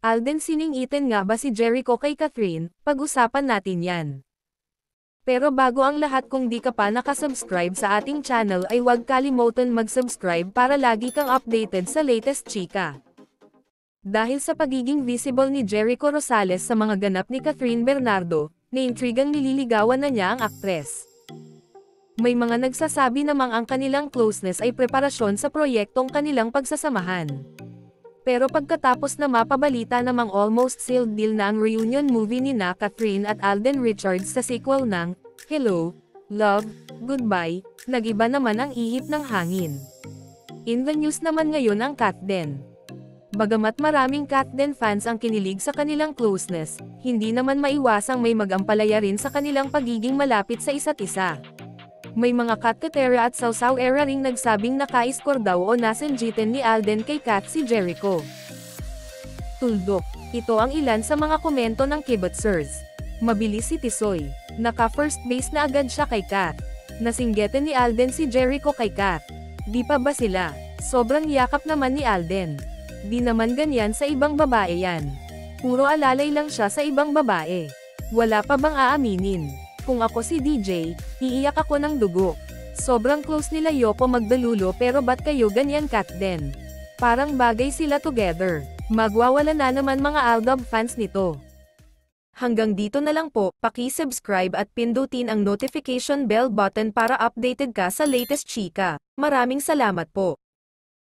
Alden, siningitin nga ba si Jericho kay Catherine? Pag-usapan natin yan. Pero bago ang lahat, kung di ka pa nakasubscribe sa ating channel ay huwag kalimutan mag-subscribe para lagi kang updated sa latest chika. Dahil sa pagiging visible ni Jericho Rosales sa mga ganap ni Catherine Bernardo, naintrigang nililigawan na niya ang aktres. May mga nagsasabi namang ang kanilang closeness ay preparasyon sa proyektong kanilang pagsasamahan. Pero pagkatapos na mapabalita namang almost sealed deal na ang reunion movie ni na Catherine at Alden Richards sa sequel ng Hello, Love, Goodbye, nag-iba naman ang ihip ng hangin. In the news naman ngayon ang Katden. Bagamat maraming Katden fans ang kinilig sa kanilang closeness, hindi naman maiwasang may mag-ampalaya rin sa kanilang pagiging malapit sa isa't isa. May mga katkatera at sausaw-era ring nagsabing naka-score daw o nasenjitan ni Alden kay Kat si Jericho. Tuldok, ito ang ilan sa mga komento ng kibutzers. Mabilis si Tisoy. Naka-first base na agad siya kay Kat. Nasinggetan ni Alden si Jericho kay Kat. Di pa ba sila? Sobrang yakap naman ni Alden. Di naman ganyan sa ibang babae yan. Puro alalay lang siya sa ibang babae. Wala pa bang aaminin? Kung ako si DJ, iiyak ako ng dugo. Sobrang close nila Yoko Magdalulo, pero ba't kayo ganyan Katden? Parang bagay sila together. Magwawala na naman mga Aldab fans nito. Hanggang dito na lang po, paki-subscribe at pindutin ang notification bell button para updated ka sa latest chika. Maraming salamat po.